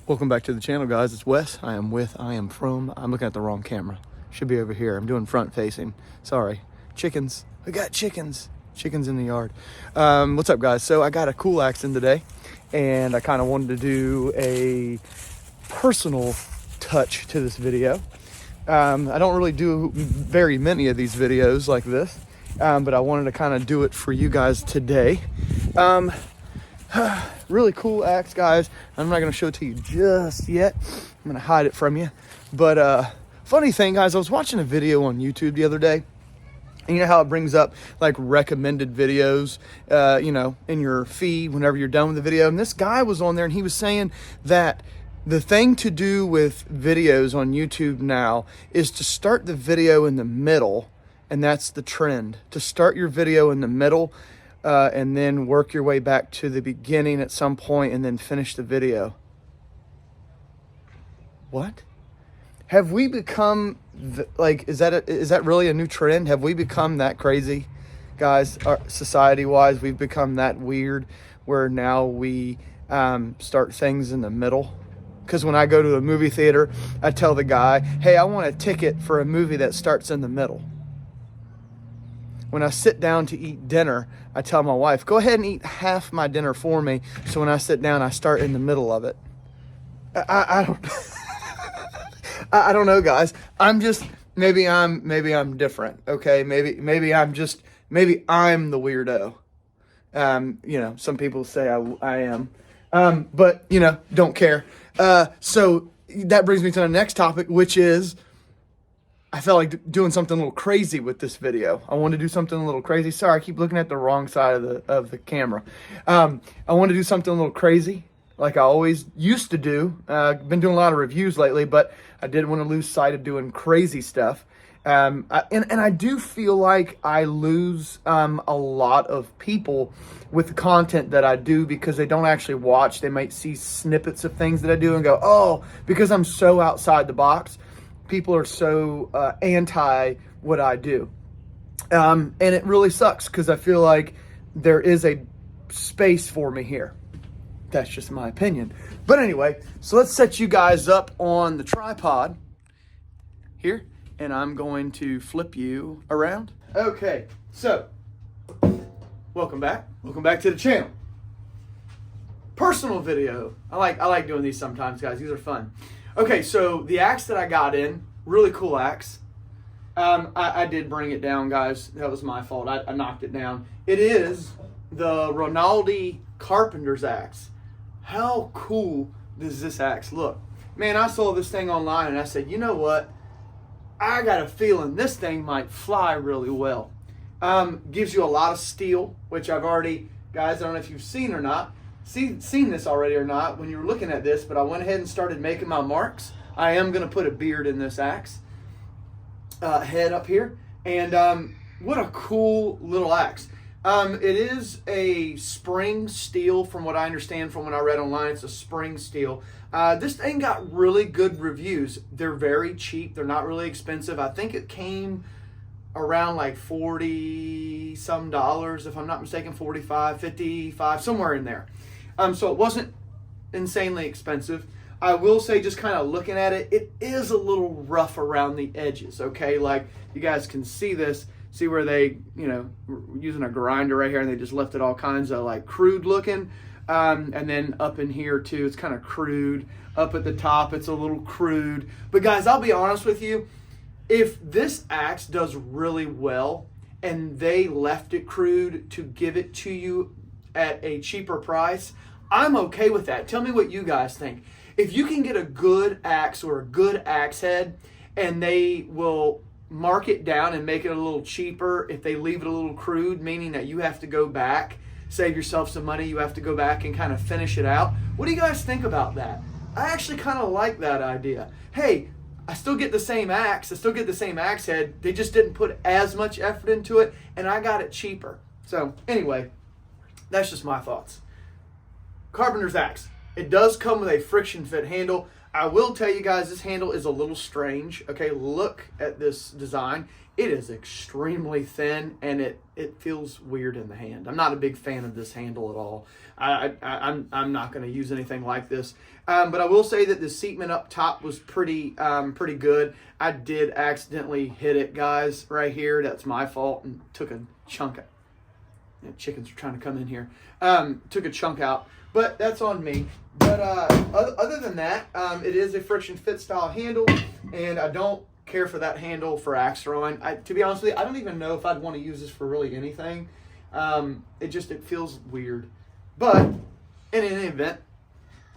Welcome back to the channel, guys. It's Wes. I am from. I'm looking at the wrong camera. Should be over here. I'm doing front facing. Sorry. Chickens. We got chickens. Chickens in the yard. What's up, guys? So I got a cool axe in today, and I kind of wanted to do a personal touch to this video. I don't really do very many of these videos like this, but I wanted to kind of do it for you guys today. Really cool axe, guys. I'm not going to show it to you just yet. I'm going to hide it from you. But funny thing, guys, I was watching a video on YouTube the other day. And you know how it brings up like recommended videos, in your feed whenever you're done with the video. And this guy was on there and he was saying that the thing to do with videos on YouTube now is to start the video in the middle. And that's the trend, to start your video in the middle. And then work your way back to the beginning at some point and then finish the video. What? Have we become, is that really a new trend? Have we become that crazy, guys? Society-wise, we've become that weird where now we start things in the middle. Because when I go to a movie theater, I tell the guy, hey, I want a ticket for a movie that starts in the middle. When I sit down to eat dinner, I tell my wife, go ahead and eat half my dinner for me. So when I sit down, I start in the middle of it. I don't, I don't know, guys. Maybe I'm different. Okay. Maybe I'm the weirdo. Some people say I am. But don't care. So that brings me to the next topic, which is, I felt like doing something a little crazy with this video. I want to do something a little crazy. Sorry, I keep looking at the wrong side of the camera. I want to do something a little crazy, like I always used to do. I've been doing a lot of reviews lately, but I didn't want to lose sight of doing crazy stuff. And I do feel like I lose a lot of people with the content that I do because they don't actually watch. They might see snippets of things that I do and go, oh, because I'm so outside the box. People are so anti what I do. And it really sucks because I feel like there is a space for me here. That's just my opinion. But anyway, so let's set you guys up on the tripod here. And I'm going to flip you around. Okay, so welcome back. Welcome back to the channel. Personal video. I like doing these sometimes, guys. These are fun. Okay, so the axe that I got in, really cool axe. I did bring it down, guys. That was my fault. I knocked it down. It is the Rinaldi carpenter's axe. How cool does this axe look? Man, I saw this thing online and I said, you know what? I got a feeling this thing might fly really well. Gives you a lot of steel, which I've already, guys, I don't know if you've seen or not. Seen this already or not when you were looking at this, but I went ahead and started making my marks. I am going to put a beard in this axe head up here. And what a cool little axe. It is a spring steel from what I understand from what I read online. It's a spring steel. This thing got really good reviews. They're very cheap. They're not really expensive. I think it came around like $40 some, if I'm not mistaken, 45, 55, somewhere in there. So it wasn't insanely expensive. I will say, just kind of looking at it, it is a little rough around the edges, okay? Like, you guys can see this. See where they, using a grinder right here, and they just left it all kinds of, like, crude looking. And then up in here, too, it's kind of crude. Up at the top, it's a little crude. But, guys, I'll be honest with you. If this axe does really well, and they left it crude to give it to you at a cheaper price, I'm okay with that. Tell me what you guys think. If you can get a good axe or a good axe head and they will mark it down and make it a little cheaper if they leave it a little crude, meaning that you have to go back, save yourself some money, you have to go back and kind of finish it out. What do you guys think about that? I actually kind of like that idea. Hey, I still get the same axe, I still get the same axe head, they just didn't put as much effort into it and I got it cheaper. So anyway, that's just my thoughts. Carpenter's axe. It does come with a friction fit handle. I will tell you guys, this handle is a little strange. Okay, look at this design. It is extremely thin, and it feels weird in the hand. I'm not a big fan of this handle at all. I'm not going to use anything like this. But I will say that the seatment up top was pretty good. I did accidentally hit it, guys, right here. That's my fault, and took a chunk out. Chickens are trying to come in here. Took a chunk out, but that's on me. But other than that, it is a friction fit style handle, and I don't care for that handle for axe throwing. To be honest with you, I don't even know if I'd want to use this for really anything. It feels weird. But in any event,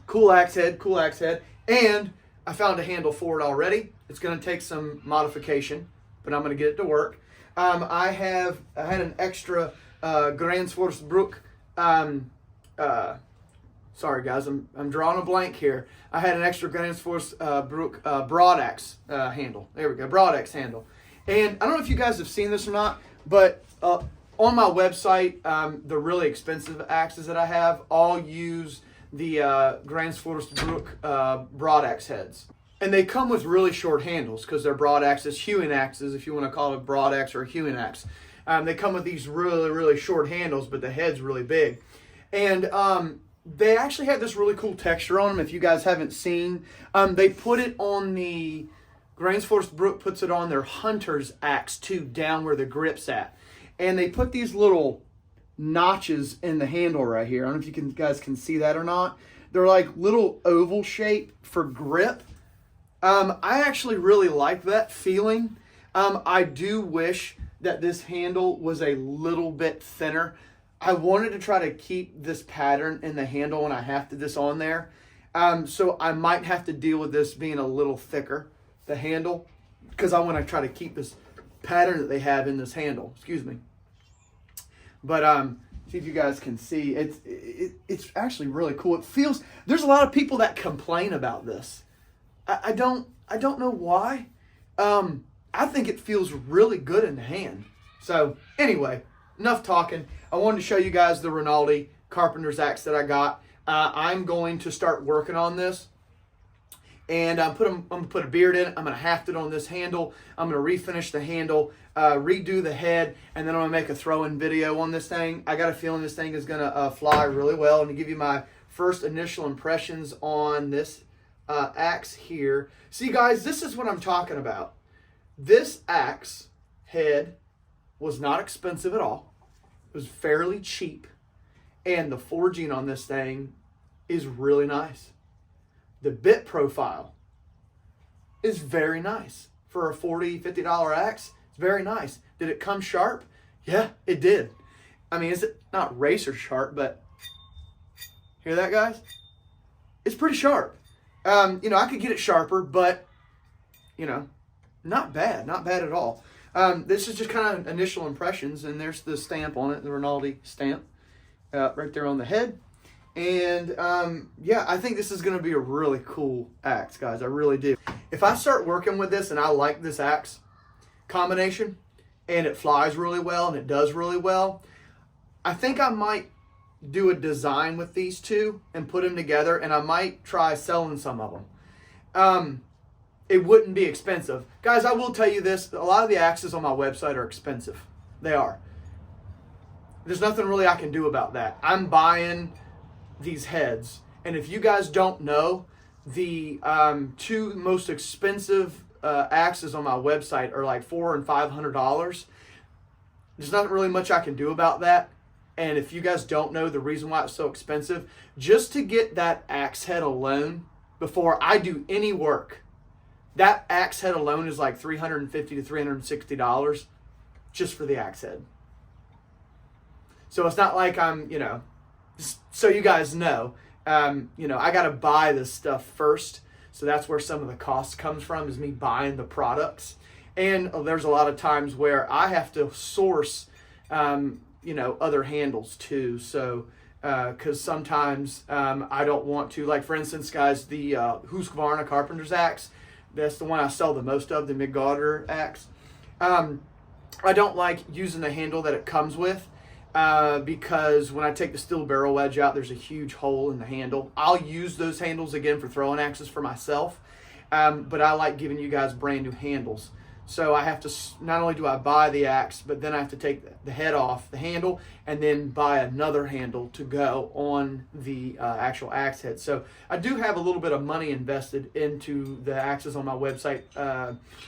cool axe head, and I found a handle for it already. It's going to take some modification, but I'm going to get it to work. I had an extra Gransforsbruck. Sorry guys, I'm drawing a blank here. I had an extra Gransforsbruck broad axe handle. There we go, broad axe handle. And I don't know if you guys have seen this or not, but on my website, the really expensive axes that I have all use the Gransforsbruck broad axe heads. And they come with really short handles because they're broad axes, hewing axes, if you want to call it a broad axe or a hewing axe. They come with these really short handles, but the head's really big. And they actually have this really cool texture on them. If you guys haven't seen, they put it on the Gransforsbruck puts it on their hunter's axe too, down where the grip's at. And they put these little notches in the handle right here. I don't know if you guys can see that or not. They're like little oval shape for grip. I actually really like that feeling. I do wish that this handle was a little bit thinner. I wanted to try to keep this pattern in the handle when I hafted this on there. So I might have to deal with this being a little thicker, the handle, because I want to try to keep this pattern that they have in this handle. Excuse me. But see if you guys can see. It's actually really cool. It feels, there's a lot of people that complain about this. I don't know why. I think it feels really good in the hand. So anyway, enough talking. I wanted to show you guys the Rinaldi carpenter's axe that I got. I'm going to start working on this. And I'm going to put a beard in it. I'm going to haft it on this handle. I'm going to refinish the handle, redo the head, and then I'm going to make a throw-in video on this thing. I got a feeling this thing is going to fly really well. And to give you my first initial impressions on this axe here. See, guys, this is what I'm talking about. This axe head was not expensive at all. It was fairly cheap. And the forging on this thing is really nice. The bit profile is very nice. For a $40, $50 axe, it's very nice. Did it come sharp? Yeah, it did. I mean, is it not razor sharp, but hear that, guys? It's pretty sharp. I could get it sharper, but, not bad. Not bad at all. This is just kind of initial impressions, and there's the stamp on it, the Rinaldi stamp, right there on the head. And, I think this is going to be a really cool axe, guys. I really do. If I start working with this and I like this axe combination, and it flies really well, and it does really well, I think I might do a design with these two and put them together, and I might try selling some of them. It wouldn't be expensive. Guys, I will tell you this. A lot of the axes on my website are expensive. They are. There's nothing really I can do about that. I'm buying these heads. And if you guys don't know, the two most expensive axes on my website are like $400 and $500. There's not really much I can do about that. And if you guys don't know the reason why it's so expensive, just to get that axe head alone, before I do any work, that axe head alone is like $350 to $360 just for the axe head. So it's not like I'm, so you guys know, I got to buy this stuff first. So that's where some of the cost comes from, is me buying the products. And there's a lot of times where I have to source, other handles too. So, because sometimes I don't want to, like for instance, guys, the Husqvarna carpenter's axe, that's the one I sell the most of, the Midgardner axe. I don't like using the handle that it comes with. because when I take the steel barrel wedge out, there's a huge hole in the handle. I'll use those handles again for throwing axes for myself, but I like giving you guys brand new handles. So I have to, not only do I buy the axe, but then I have to take the head off the handle and then buy another handle to go on the actual axe head. So I do have a little bit of money invested into the axes on my website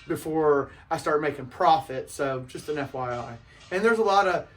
before I start making profit. So just an FYI. And there's a lot of,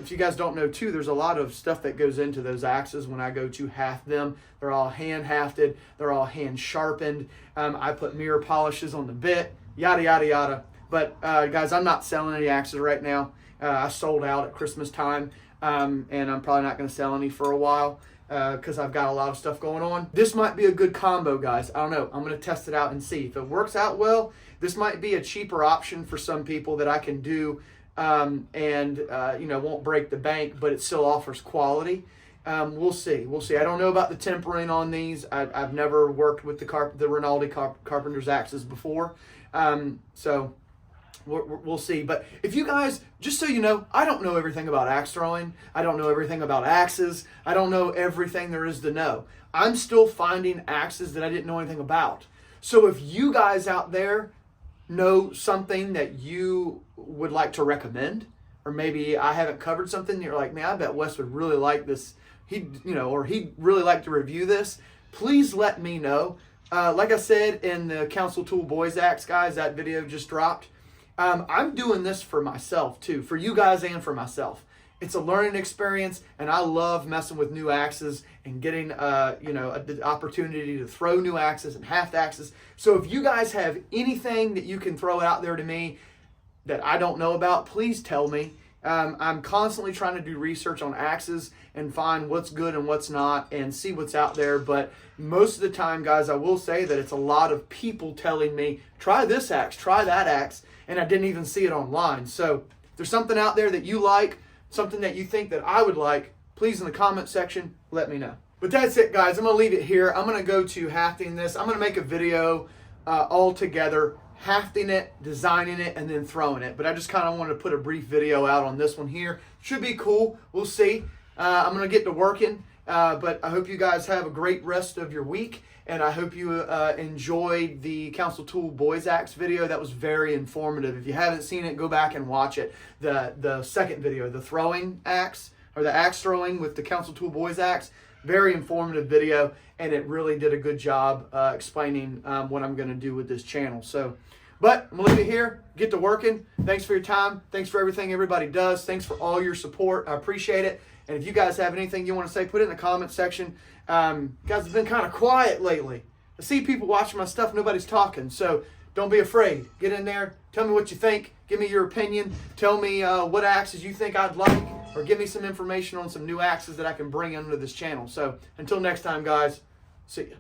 if you guys don't know too, there's a lot of stuff that goes into those axes when I go to haft them. They're all hand hafted. They're all hand sharpened. I put mirror polishes on the bit. Yada, yada, yada. But, guys, I'm not selling any axes right now. I sold out at Christmas time, and I'm probably not going to sell any for a while because I've got a lot of stuff going on. This might be a good combo, guys. I don't know. I'm going to test it out and see. If it works out well, this might be a cheaper option for some people that I can do and, you know, won't break the bank, but it still offers quality. We'll see. We'll see. I don't know about the tempering on these. I've never worked with the Rinaldi carpenters axes before. So we'll see. But if you guys, just so you know, I don't know everything about axe throwing. I don't know everything about axes. I don't know everything there is to know. I'm still finding axes that I didn't know anything about. So if you guys out there know something that you would like to recommend, or maybe I haven't covered something, you're like, man, I bet Wes would really like this. He'd really like to review this. Please let me know. Like I said in the Council Tool Boys Axe, guys, that video just dropped. I'm doing this for myself too, for you guys and for myself. It's a learning experience, and I love messing with new axes and getting, the opportunity to throw new axes and haft axes. So if you guys have anything that you can throw out there to me that I don't know about, please tell me. I'm constantly trying to do research on axes and find what's good and what's not and see what's out there. But most of the time, guys, I will say that it's a lot of people telling me, try this axe, try that axe, and I didn't even see it online. So if there's something out there that you like, something that you think that I would like, please in the comment section, let me know. But that's it, guys. I'm going to leave it here. I'm going to go to hafting this. I'm going to make a video all together, hafting it, designing it, and then throwing it. But I just kind of wanted to put a brief video out on this one here. Should be cool. We'll see. I'm going to get to working. But I hope you guys have a great rest of your week. And I hope you enjoyed the Council Tool Boys Axe video. That was very informative. If you haven't seen it, go back and watch it. The second video, the throwing axe, or the axe throwing with the Council Tool Boys Axe. Very informative video, and it really did a good job explaining what I'm going to do with this channel. But I'm going to leave it here. Get to working. Thanks for your time. Thanks for everything everybody does. Thanks for all your support. I appreciate it. And if you guys have anything you want to say, put it in the comment section. Guys, it's been kind of quiet lately. I see people watching my stuff. Nobody's talking. So don't be afraid. Get in there. Tell me what you think. Give me your opinion. Tell me what axes you think I'd like. Or give me some information on some new axes that I can bring into this channel. So until next time, guys, see ya.